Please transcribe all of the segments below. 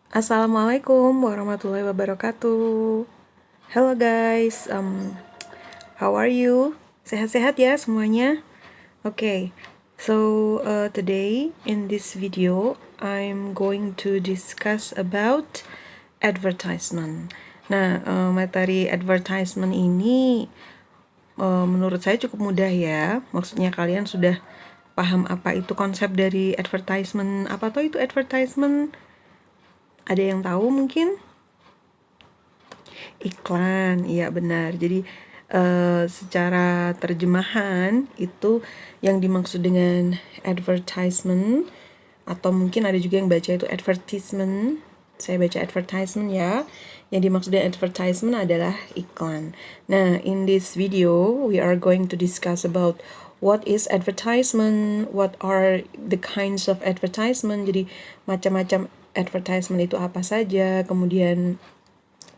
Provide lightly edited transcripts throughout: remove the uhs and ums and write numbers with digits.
Assalamualaikum warahmatullahi wabarakatuh. Hello guys, how are you? Sehat-sehat ya semuanya? Okay, so today in this video I'm going to discuss about advertisement. Nah, materi advertisement ini menurut saya cukup mudah ya. Maksudnya kalian sudah paham apa itu konsep dari advertisement? Apa tuh itu advertisement? Ada yang tahu mungkin? Iklan, iya benar. Jadi secara terjemahan itu yang dimaksud dengan advertisement, atau mungkin ada juga yang baca itu advertisement. Saya baca advertisement ya. Yang dimaksud dengan advertisement adalah iklan. Nah, in this video we are going to discuss about what is advertisement, what are the kinds of advertisement. Jadi macam-macam advertisement itu apa saja, kemudian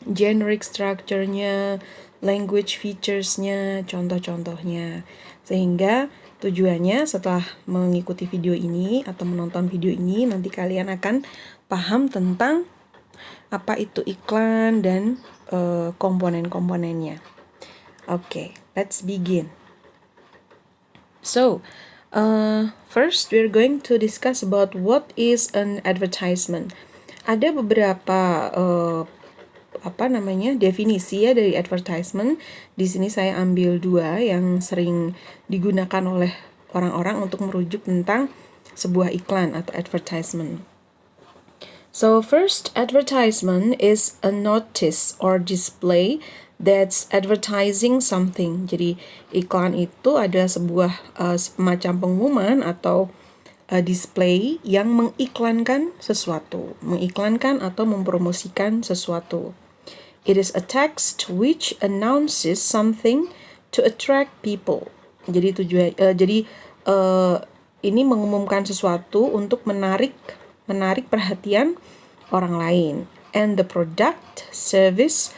generic structure-nya, language features-nya, contoh-contohnya. Sehingga tujuannya setelah mengikuti video ini atau menonton video ini, nanti kalian akan paham tentang apa itu iklan dan komponen-komponennya. Okay, let's begin. So, first we're going to discuss about what is an advertisement. Ada beberapa definisi ya dari advertisement. Di sini saya ambil dua yang sering digunakan oleh orang-orang untuk merujuk tentang sebuah iklan atau advertisement. So first, advertisement is a notice or display that's advertising something. Jadi iklan itu adalah sebuah semacam pengumuman atau display yang mengiklankan sesuatu, mengiklankan atau mempromosikan sesuatu. It is a text which announces something to attract people. Jadi ini mengumumkan sesuatu untuk menarik perhatian orang lain. And the product, service,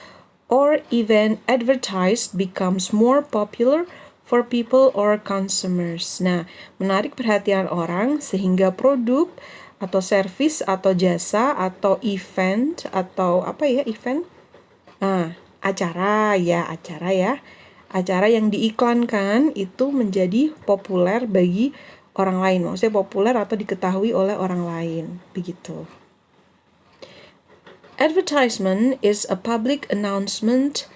or event advertised becomes more popular for people or consumers. Nah, menarik perhatian orang sehingga produk atau service atau jasa atau event atau event? Acara ya. Acara yang diiklankan itu menjadi populer bagi orang lain. Maksudnya populer atau diketahui oleh orang lain. Begitu. Advertisement is a public announcement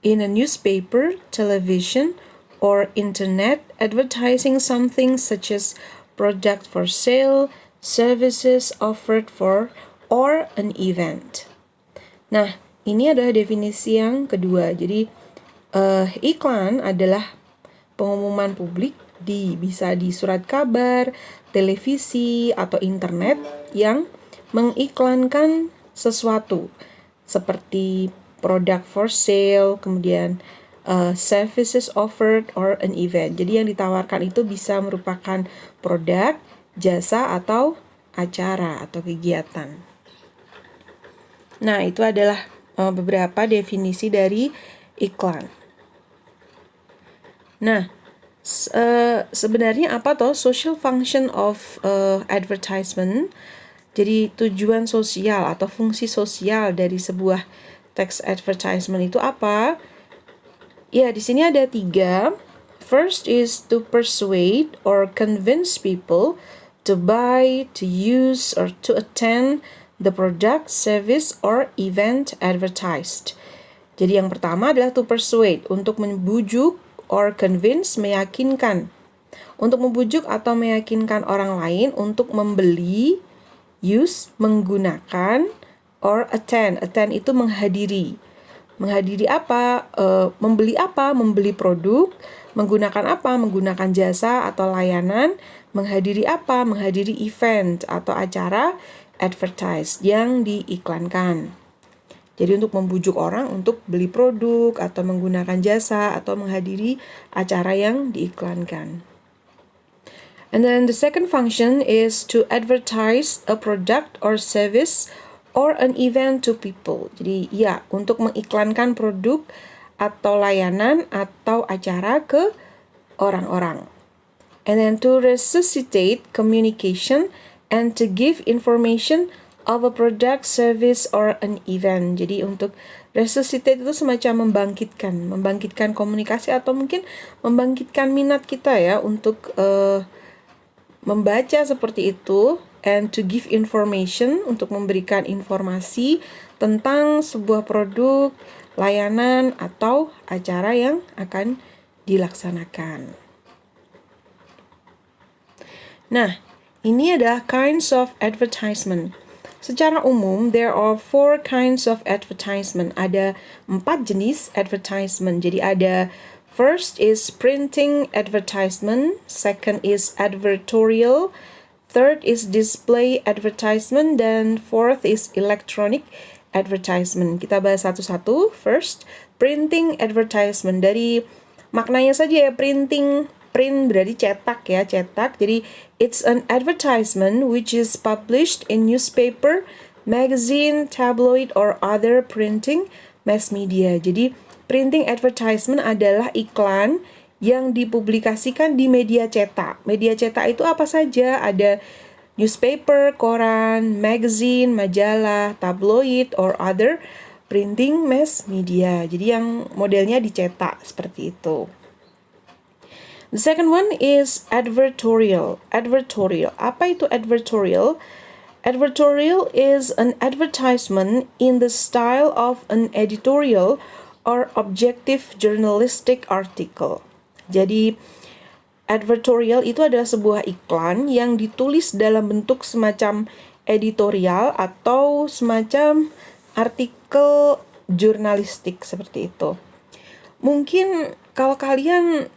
in a newspaper, television, or internet advertising something such as product for sale, services offered for, or an event. Nah, ini adalah definisi yang kedua. Jadi iklan adalah pengumuman publik bisa di surat kabar, televisi, atau internet yang mengiklankan sesuatu seperti product for sale, kemudian services offered or an event. Jadi yang ditawarkan itu bisa merupakan produk, jasa, atau acara atau kegiatan. Nah, itu adalah beberapa definisi dari iklan. Nah, sebenarnya apa toh social function of advertisement? Jadi tujuan sosial atau fungsi sosial dari sebuah teks advertisement itu apa? Ya, di sini ada 3. First is to persuade or convince people to buy, to use, or to attend the product, service, or event advertised. Jadi yang pertama adalah to persuade, untuk membujuk or convince, meyakinkan. Untuk membujuk atau meyakinkan orang lain untuk membeli, use, menggunakan, or attend. Attend itu menghadiri. Menghadiri apa? Membeli apa? Membeli produk. Menggunakan apa? Menggunakan jasa atau layanan. Menghadiri apa? Menghadiri event atau acara advertised yang diiklankan. Jadi untuk membujuk orang untuk beli produk atau menggunakan jasa atau menghadiri acara yang diiklankan. And then the second function is to advertise a product or service or an event to people. Jadi ya, untuk mengiklankan produk atau layanan atau acara ke orang-orang. And then to resuscitate communication and to give information of a product, service, or an event. Jadi untuk resuscitate itu semacam membangkitkan komunikasi atau mungkin membangkitkan minat kita ya untuk membaca seperti itu, and to give information, untuk memberikan informasi tentang sebuah produk, layanan, atau acara yang akan dilaksanakan. Nah, ini adalah kinds of advertisement. Secara umum, there are 4 kinds of advertisement. Ada 4 jenis advertisement. Jadi ada first is printing advertisement, second is advertorial, third is display advertisement, dan fourth is electronic advertisement. Kita bahas satu-satu. First, printing advertisement. Dari maknanya saja ya, printing, print berarti cetak ya, cetak. Jadi it's an advertisement which is published in newspaper, magazine, tabloid, or other printing mass media. Jadi printing advertisement adalah iklan yang dipublikasikan di media cetak. Media cetak itu apa saja? Ada newspaper, koran, magazine, majalah, tabloid, or other printing mass media. Jadi yang modelnya dicetak seperti itu. The second one is advertorial. Advertorial. Apa itu advertorial? Advertorial is an advertisement in the style of an editorial or objective journalistic article. Jadi advertorial itu adalah sebuah iklan yang ditulis dalam bentuk semacam editorial atau semacam artikel jurnalistik seperti itu. Mungkin kalau kalian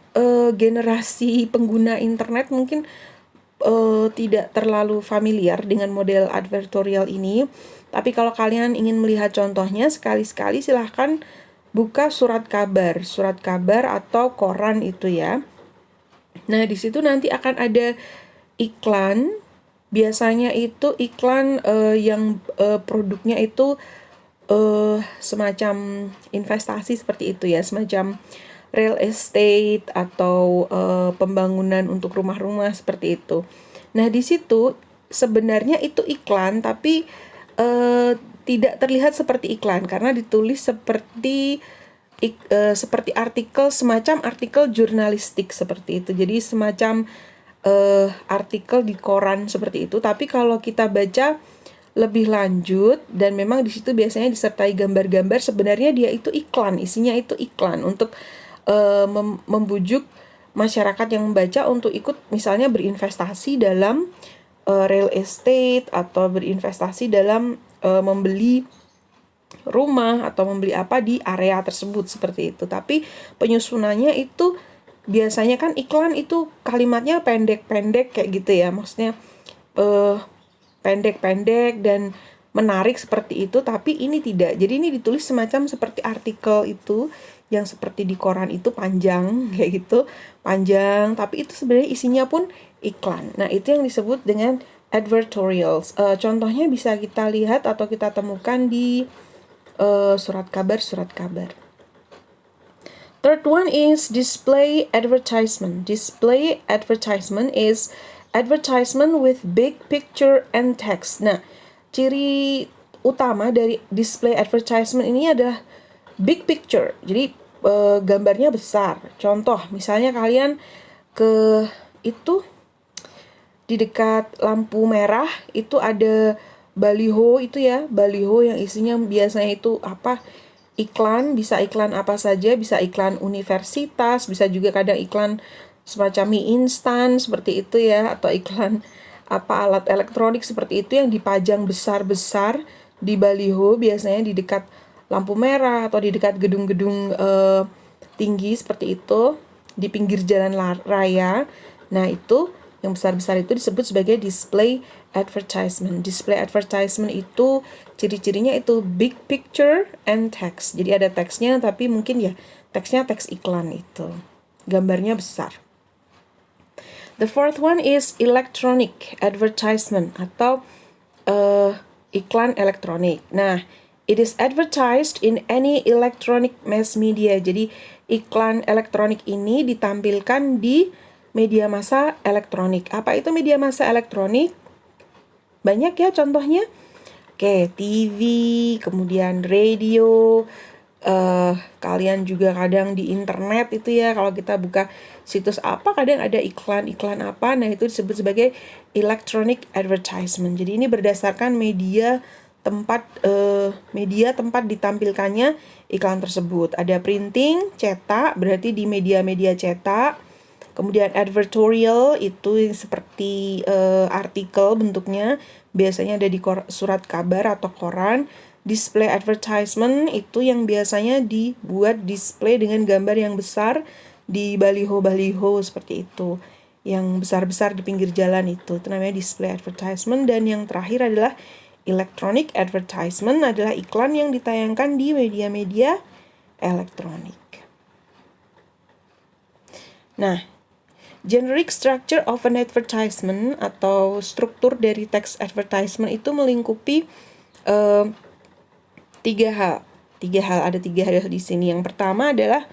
generasi pengguna internet mungkin tidak terlalu familiar dengan model advertorial ini. Tapi kalau kalian ingin melihat contohnya, sekali-sekali silahkan buka surat kabar atau koran itu ya. Nah, di situ nanti akan ada iklan. Biasanya itu iklan yang produknya itu semacam investasi seperti itu ya, semacam real estate atau pembangunan untuk rumah-rumah seperti itu. Nah, di situ sebenarnya itu iklan tapi tidak terlihat seperti iklan karena ditulis seperti artikel, semacam artikel jurnalistik seperti itu. Jadi semacam artikel di koran seperti itu. Tapi kalau kita baca lebih lanjut dan memang di situ biasanya disertai gambar-gambar, sebenarnya dia itu iklan, isinya itu iklan untuk membujuk masyarakat yang membaca untuk ikut misalnya berinvestasi dalam real estate atau berinvestasi dalam membeli rumah atau membeli apa di area tersebut seperti itu. Tapi penyusunannya itu biasanya kan iklan itu kalimatnya pendek-pendek kayak gitu ya, maksudnya pendek-pendek dan menarik seperti itu, tapi ini tidak. Jadi ini ditulis semacam seperti artikel itu yang seperti di koran itu panjang kayak gitu, panjang, tapi itu sebenarnya isinya pun iklan. Nah, itu yang disebut dengan advertorials. Contohnya bisa kita lihat atau kita temukan di surat kabar. Third one is display advertisement. Display advertisement is advertisement with big picture and text. Nah, ciri utama dari display advertisement ini adalah big picture. Jadi gambarnya besar. Contoh, misalnya kalian ke itu di dekat lampu merah itu ada baliho itu ya, baliho yang isinya biasanya itu apa? Iklan, bisa iklan apa saja, bisa iklan universitas, bisa juga kadang iklan semacam mie instan seperti itu ya, atau iklan apa alat elektronik seperti itu yang dipajang besar-besar di baliho, biasanya di dekat lampu merah atau di dekat gedung-gedung tinggi seperti itu, di pinggir jalan raya. Nah, itu yang besar-besar itu disebut sebagai display advertisement. Display advertisement itu ciri-cirinya itu big picture and text. Jadi ada teksnya tapi mungkin ya teksnya teks iklan itu. Gambarnya besar. The fourth one is electronic advertisement atau iklan elektronik. Nah, it is advertised in any electronic mass media. Jadi iklan elektronik ini ditampilkan di media massa elektronik. Apa itu media massa elektronik? Banyak ya contohnya. Oke, TV, kemudian radio, kalian juga kadang di internet itu ya, kalau kita buka situs apa kadang ada iklan-iklan apa, nah itu disebut sebagai electronic advertisement. Jadi ini berdasarkan media tempat ditampilkannya iklan tersebut. Ada printing, cetak, berarti di media-media cetak. Kemudian advertorial itu yang seperti artikel bentuknya, biasanya ada di surat kabar atau koran. Display advertisement itu yang biasanya dibuat display dengan gambar yang besar di baliho-baliho seperti itu. Yang besar-besar di pinggir jalan itu namanya display advertisement. Dan yang terakhir adalah electronic advertisement, adalah iklan yang ditayangkan di media-media elektronik. Nah, generic structure of an advertisement atau struktur dari teks advertisement itu melingkupi tiga hal. Ada tiga hal di sini. Yang pertama adalah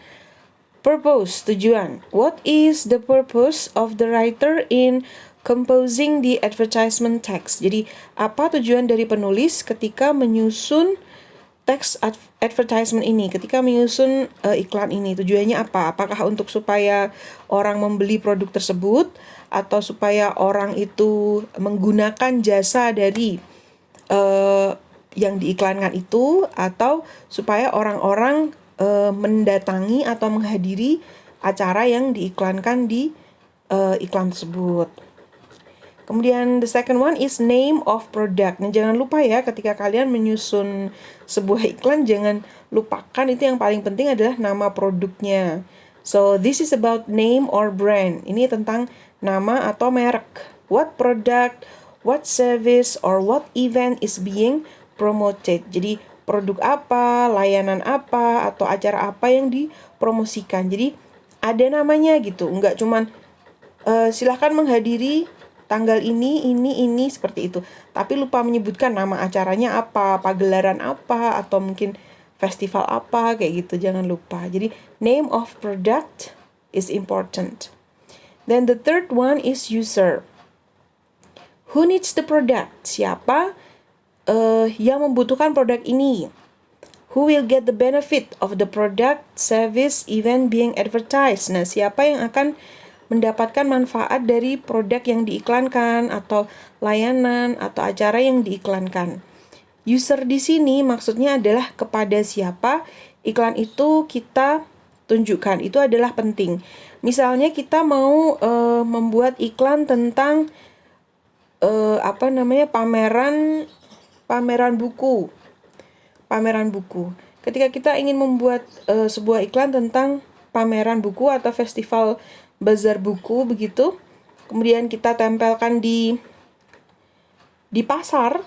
purpose, tujuan. What is the purpose of the writer in composing the advertisement text? Jadi, apa tujuan dari penulis ketika menyusun teks advertisement ini, ketika menyusun iklan ini, tujuannya apa? Apakah untuk supaya orang membeli produk tersebut, atau supaya orang itu menggunakan jasa dari yang diiklankan itu, atau supaya orang-orang mendatangi atau menghadiri acara yang diiklankan di iklan tersebut. Kemudian the second one is name of product. Nah, jangan lupa ya, ketika kalian menyusun sebuah iklan, jangan lupakan itu yang paling penting adalah nama produknya. So this is about name or brand. Ini tentang nama atau merek. What product, what service, or what event is being promoted. Jadi produk apa, layanan apa, atau acara apa yang dipromosikan. Jadi ada namanya gitu, nggak cuman silahkan menghadiri tanggal ini, seperti itu. Tapi lupa menyebutkan nama acaranya apa, pagelaran apa, atau mungkin festival apa, kayak gitu. Jangan lupa. Jadi, name of product is important. Then the third one is user. Who needs the product? Siapa yang membutuhkan produk ini? Who will get the benefit of the product, service, event being advertised? Nah, siapa yang akan mendapatkan manfaat dari produk yang diiklankan atau layanan atau acara yang diiklankan. User di sini maksudnya adalah kepada siapa iklan itu kita tunjukkan. Itu adalah penting. Misalnya kita mau membuat iklan tentang pameran buku. Ketika kita ingin membuat sebuah iklan tentang pameran buku atau festival bazar buku begitu, kemudian kita tempelkan di pasar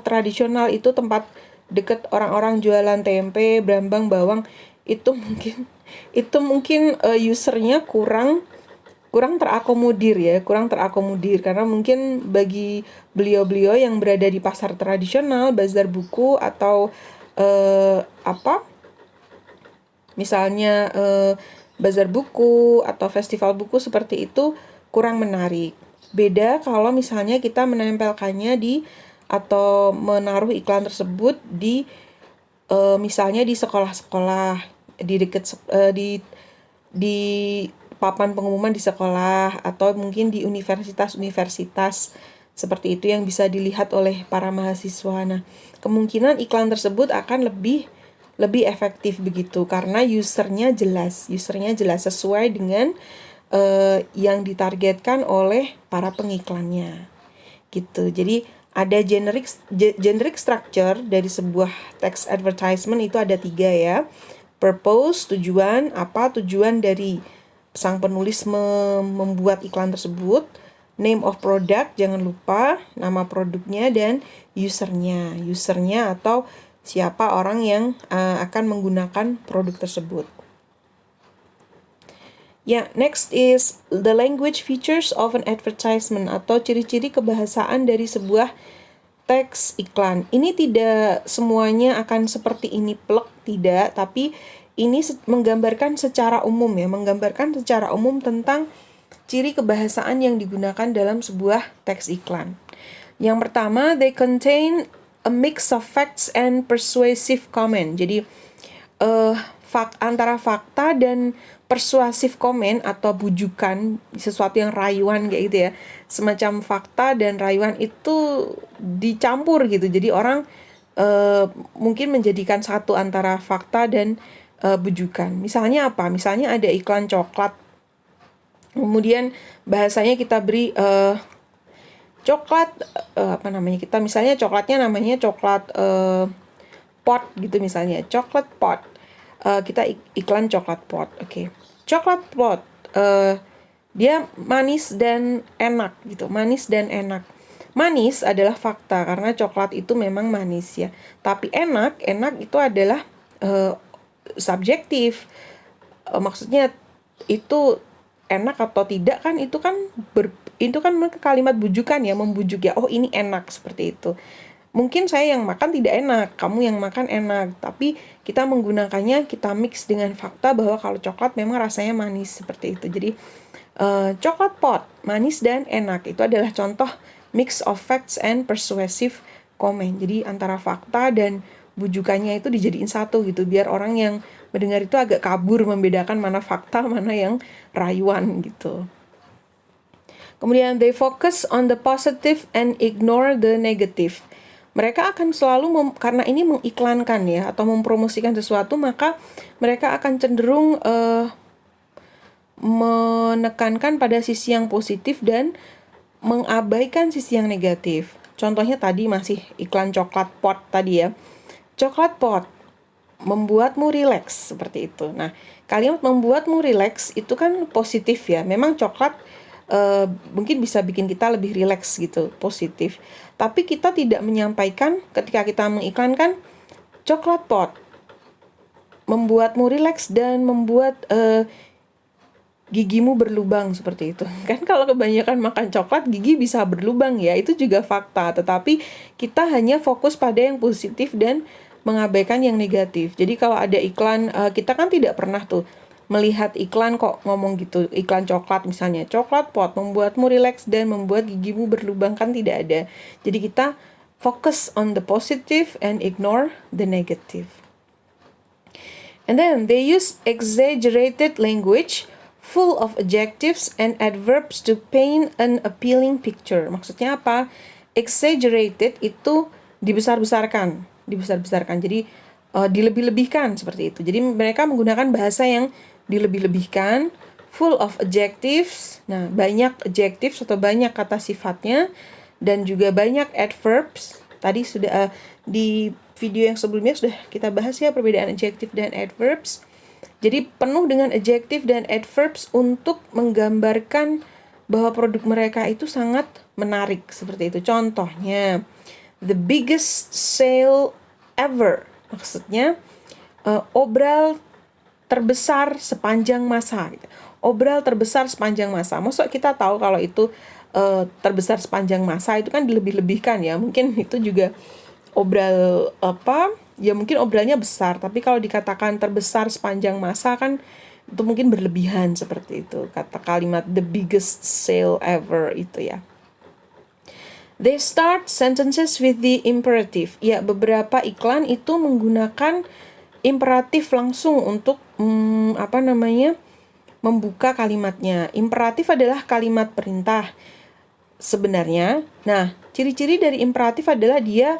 tradisional itu, tempat dekat orang-orang jualan tempe, brambang, bawang, itu mungkin usernya kurang terakomodir karena mungkin bagi beliau-beliau yang berada di pasar tradisional, bazar buku atau misalnya bazar buku atau festival buku seperti itu kurang menarik. Beda kalau misalnya kita menempelkannya atau menaruh iklan tersebut di misalnya di sekolah-sekolah, di dekat di papan pengumuman di sekolah, atau mungkin di universitas-universitas seperti itu yang bisa dilihat oleh para mahasiswa. Nah, kemungkinan iklan tersebut akan lebih efektif begitu karena usernya jelas sesuai dengan yang ditargetkan oleh para pengiklannya gitu. Jadi ada generic structure dari sebuah text advertisement itu ada 3 ya. Purpose, tujuan, apa tujuan dari sang penulis membuat iklan tersebut. Name of product, jangan lupa nama produknya, dan usernya atau siapa orang yang akan menggunakan produk tersebut. Next is the language features of an advertisement atau ciri-ciri kebahasaan dari sebuah teks iklan. Ini tidak semuanya akan seperti ini plek, tidak, tapi ini menggambarkan secara umum tentang ciri kebahasaan yang digunakan dalam sebuah teks iklan. Yang pertama, they contain a mix of facts and persuasive comment. Jadi antara fakta dan persuasif komen atau bujukan, sesuatu yang rayuan kayak gitu ya, semacam fakta dan rayuan itu dicampur gitu. Jadi orang mungkin menjadikan satu antara fakta dan bujukan. Misalnya apa? Misalnya ada iklan coklat, kemudian bahasanya kita beri coklat apa namanya, kita misalnya coklatnya namanya coklat pot gitu, misalnya coklat pot. Kita iklan coklat pot. Oke. Coklat pot dia manis dan enak gitu, manis dan enak. Manis adalah fakta karena coklat itu memang manis ya, tapi enak itu adalah subjektif. Maksudnya itu enak atau tidak kan, itu kan kalimat bujukan ya, membujuk ya, oh ini enak, seperti itu. Mungkin saya yang makan tidak enak, kamu yang makan enak, tapi kita menggunakannya, kita mix dengan fakta bahwa kalau coklat memang rasanya manis, seperti itu. Jadi coklat pot, manis dan enak, itu adalah contoh mix of facts and persuasive comment. Jadi antara fakta dan bujukannya itu dijadiin satu gitu, biar orang yang mendengar itu agak kabur membedakan mana fakta, mana yang rayuan gitu. Kemudian they focus on the positive and ignore the negative. Mereka akan selalu karena ini mengiklankan ya, atau mempromosikan sesuatu, maka mereka akan cenderung menekankan pada sisi yang positif dan mengabaikan sisi yang negatif. Contohnya tadi masih iklan coklat pot tadi ya. Coklat pot membuatmu rileks, seperti itu. Nah, kalimat membuatmu rileks itu kan positif ya. Memang coklat mungkin bisa bikin kita lebih rileks gitu, positif. Tapi kita tidak menyampaikan ketika kita mengiklankan coklat pot membuatmu rileks dan membuat gigimu berlubang, seperti itu. Kan kalau kebanyakan makan coklat gigi bisa berlubang ya, itu juga fakta. Tetapi kita hanya fokus pada yang positif dan mengabaikan yang negatif. Jadi kalau ada iklan, kita kan tidak pernah tuh melihat iklan kok ngomong gitu, iklan coklat misalnya, coklat pot membuatmu rileks dan membuat gigimu berlubang, kan tidak ada. Jadi kita focus on the positive and ignore the negative. And then they use exaggerated language full of adjectives and adverbs to paint an appealing picture. Maksudnya apa? Exaggerated itu dibesar-besarkan. Jadi dilebih-lebihkan, seperti itu. Jadi mereka menggunakan bahasa yang dilebih-lebihkan, full of adjectives. Nah, banyak adjectives atau banyak kata sifatnya, dan juga banyak adverbs. Tadi sudah di video yang sebelumnya sudah kita bahas ya perbedaan adjective dan adverbs. Jadi penuh dengan adjective dan adverbs untuk menggambarkan bahwa produk mereka itu sangat menarik, seperti itu. Contohnya, the biggest sale ever. Maksudnya obral terbesar sepanjang masa gitu. Obral terbesar sepanjang masa. Maksud kita tahu kalau itu terbesar sepanjang masa itu kan dilebih-lebihkan ya. Mungkin itu juga obral apa? Ya mungkin obralnya besar, tapi kalau dikatakan terbesar sepanjang masa kan itu mungkin berlebihan, seperti itu. Kata kalimat the biggest sale ever itu ya. They start sentences with the imperative. Ya, beberapa iklan itu menggunakan imperatif langsung untuk membuka kalimatnya. Imperatif adalah kalimat perintah sebenarnya. Nah, ciri-ciri dari imperatif adalah dia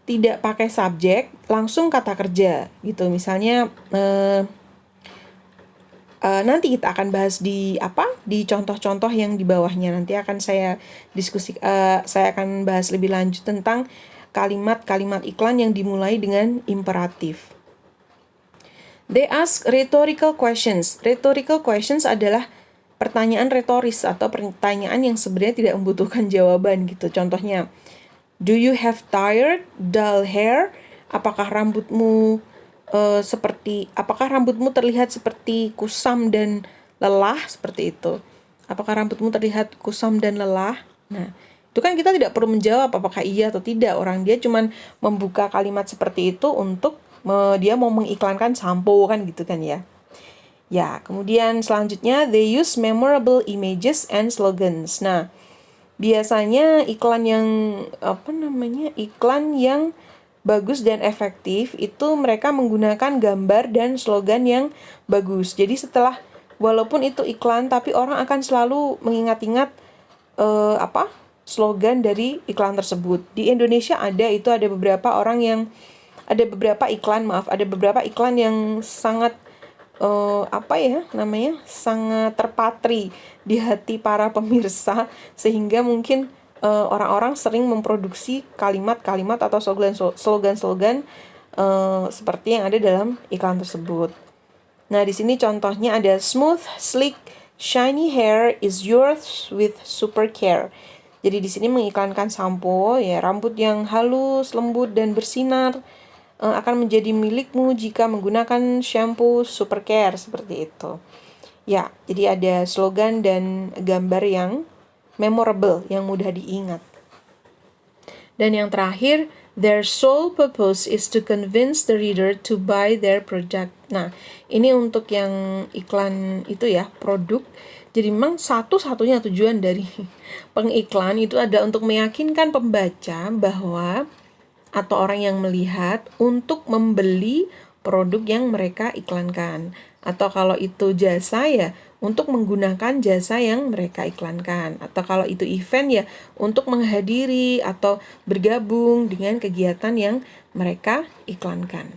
tidak pakai subjek, langsung kata kerja gitu. Misalnya nanti kita akan bahas di contoh-contoh yang di bawahnya. Nanti akan saya saya akan bahas lebih lanjut tentang kalimat-kalimat iklan yang dimulai dengan imperatif. They ask rhetorical questions. Rhetorical questions adalah pertanyaan retoris atau pertanyaan yang sebenarnya tidak membutuhkan jawaban gitu. Contohnya, do you have tired, dull hair? Apakah rambutmu terlihat seperti kusam dan lelah, seperti itu. Apakah rambutmu terlihat kusam dan lelah? Nah, itu kan kita tidak perlu menjawab apakah iya atau tidak. Dia cuman membuka kalimat seperti itu untuk dia mau mengiklankan sampo kan gitu kan ya. Ya, kemudian selanjutnya they use memorable images and slogans. Nah, Biasanya iklan yang bagus dan efektif itu mereka menggunakan gambar dan slogan yang bagus. Jadi walaupun itu iklan, tapi orang akan selalu mengingat-ingat slogan dari iklan tersebut. Di Indonesia ada beberapa iklan yang sangat sangat terpatri di hati para pemirsa, sehingga mungkin orang-orang sering memproduksi kalimat-kalimat atau slogan-slogan seperti yang ada dalam iklan tersebut. Nah, di sini contohnya ada smooth, sleek, shiny hair is yours with super care. Jadi di sini mengiklankan sampo, ya, rambut yang halus, lembut dan bersinar akan menjadi milikmu jika menggunakan shampoo super care, seperti itu. Ya, jadi ada slogan dan gambar yang memorable, yang mudah diingat. Dan yang terakhir, their sole purpose is to convince the reader to buy their product. Nah, ini untuk yang iklan itu ya, produk. Jadi memang satu-satunya tujuan dari pengiklan itu adalah untuk meyakinkan pembaca bahwa atau orang yang melihat untuk membeli produk yang mereka iklankan. Atau kalau itu jasa, ya untuk menggunakan jasa yang mereka iklankan. Atau kalau itu event, ya untuk menghadiri atau bergabung dengan kegiatan yang mereka iklankan.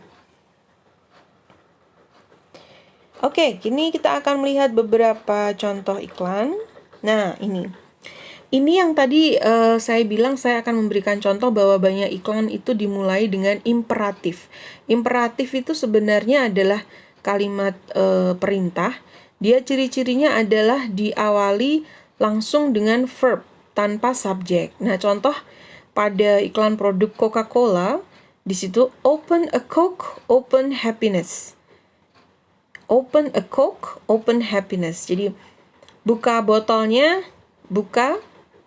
Oke, kini kita akan melihat beberapa contoh iklan. Nah, ini yang tadi saya bilang saya akan memberikan contoh bahwa banyak iklan itu dimulai dengan imperatif. Imperatif itu sebenarnya adalah kalimat perintah. Dia ciri-cirinya adalah diawali langsung dengan verb tanpa subjek. Nah, contoh pada iklan produk Coca-Cola, di situ open a Coke, open happiness. Open a Coke, open happiness. Jadi buka botolnya, buka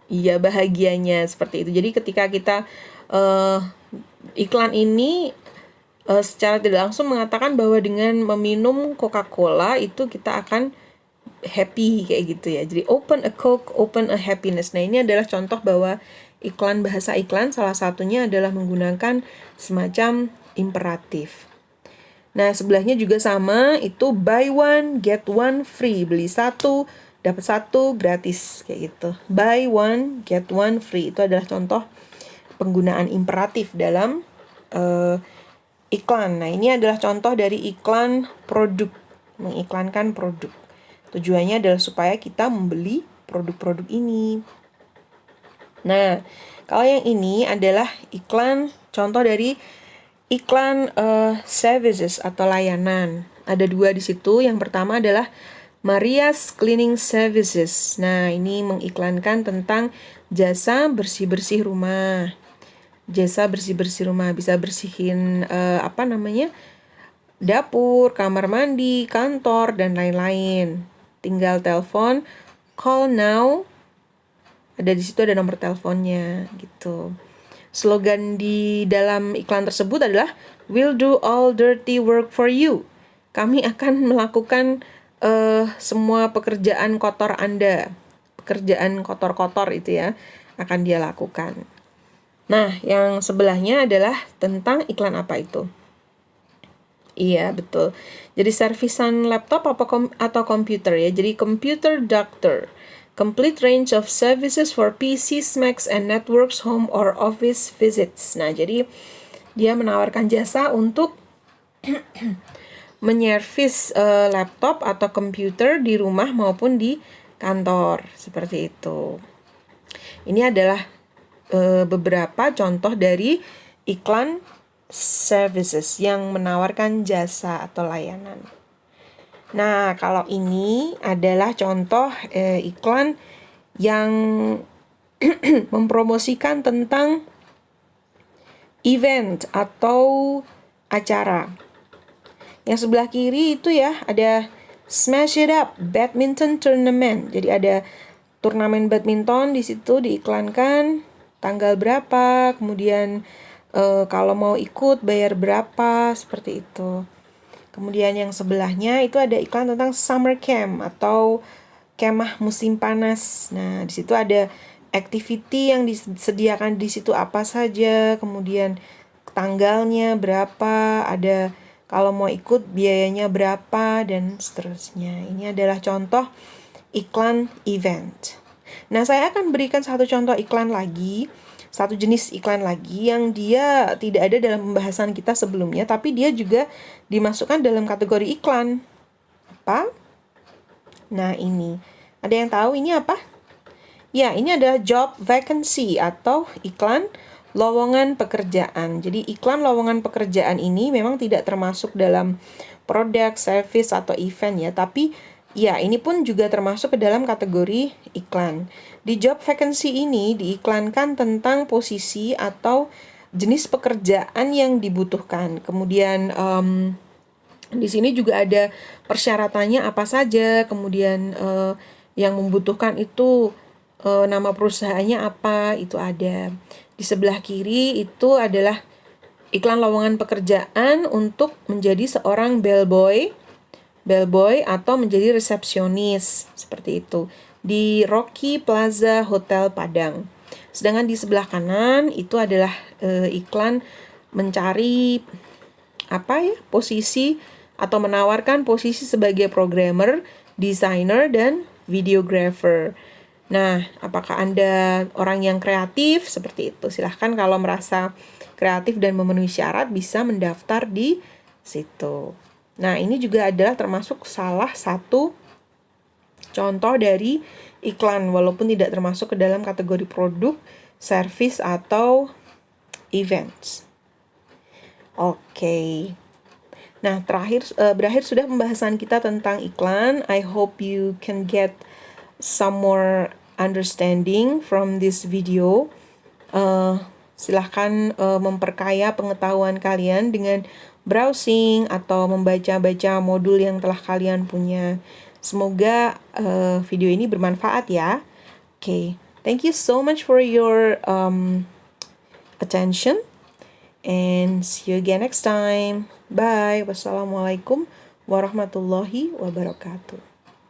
iya bahagianya, seperti itu. Jadi ketika kita iklan ini secara tidak langsung mengatakan bahwa dengan meminum Coca-Cola itu kita akan happy, kayak gitu ya. Jadi open a Coke, open a happiness. Nah, ini adalah contoh bahwa bahasa iklan salah satunya adalah menggunakan semacam imperatif. Nah, sebelahnya juga sama, itu buy one get one free, beli satu dapat satu gratis, kayak gitu. Buy one get one free itu adalah contoh penggunaan imperatif dalam iklan. Nah, ini adalah contoh dari iklan produk, mengiklankan produk. Tujuannya adalah supaya kita membeli produk-produk ini. Nah, kalau yang ini adalah contoh dari iklan services atau layanan. Ada dua di situ. Yang pertama adalah Maria's Cleaning Services. Nah, ini mengiklankan tentang jasa bersih-bersih rumah. Jasa bersih-bersih rumah, bisa bersihin dapur, kamar mandi, kantor, dan lain-lain. Tinggal telepon, call now. Ada di situ ada nomor teleponnya, gitu. Slogan di dalam iklan tersebut adalah "We'll do all dirty work for you." Kami akan melakukan semua pekerjaan kotor Anda. Pekerjaan kotor-kotor itu ya akan dia lakukan. Nah, yang sebelahnya adalah tentang iklan apa itu? Iya, betul. Jadi servisan laptop atau komputer ya. Jadi computer doctor. Complete range of services for PCs, Macs, and networks, home or office visits. Nah, jadi dia menawarkan jasa untuk menyervis laptop atau komputer di rumah maupun di kantor, seperti itu. Ini adalah beberapa contoh dari iklan services yang menawarkan jasa atau layanan. Nah, kalau ini adalah contoh iklan yang mempromosikan tentang event atau acara. Yang sebelah kiri itu ya ada Smash It Up Badminton Tournament. Jadi ada turnamen badminton di situ diiklankan tanggal berapa, kemudian kalau mau ikut bayar berapa, seperti itu. Kemudian yang sebelahnya itu ada iklan tentang summer camp atau kemah musim panas. Nah, di situ ada activity yang disediakan di situ apa saja, kemudian tanggalnya berapa, ada kalau mau ikut biayanya berapa, dan seterusnya. Ini adalah contoh iklan event. Nah, saya akan berikan satu contoh iklan lagi, satu jenis iklan lagi yang dia tidak ada dalam pembahasan kita sebelumnya, tapi dia juga dimasukkan dalam kategori iklan. Apa? Nah, ini. Ada yang tahu ini apa? Ya, ini adalah job vacancy atau iklan lowongan pekerjaan. Jadi iklan lowongan pekerjaan ini memang tidak termasuk dalam produk, service, atau event ya, tapi ya ini pun juga termasuk ke dalam kategori iklan. Di job vacancy ini diiklankan tentang posisi atau jenis pekerjaan yang dibutuhkan. Kemudian di sini juga ada persyaratannya apa saja, kemudian yang membutuhkan itu nama perusahaannya apa, itu ada. Di sebelah kiri itu adalah iklan lowongan pekerjaan untuk menjadi seorang bellboy atau menjadi resepsionis, seperti itu, di Rocky Plaza Hotel Padang. Sedangkan di sebelah kanan itu adalah iklan mencari posisi atau menawarkan posisi sebagai programmer, designer, dan videographer. Nah, apakah Anda orang yang kreatif? Seperti itu. Silahkan kalau merasa kreatif dan memenuhi syarat bisa mendaftar di situ. Nah, ini juga adalah termasuk salah satu contoh dari iklan, walaupun tidak termasuk ke dalam kategori produk, service, atau events. Oke. Nah, berakhir sudah pembahasan kita tentang iklan. I hope you can get some more understanding from this video. Silahkan memperkaya pengetahuan kalian dengan browsing atau membaca-baca modul yang telah kalian punya. Semoga video ini bermanfaat ya. Okay, thank you so much for your attention, and see you again next time. Bye. Wassalamualaikum warahmatullahi wabarakatuh.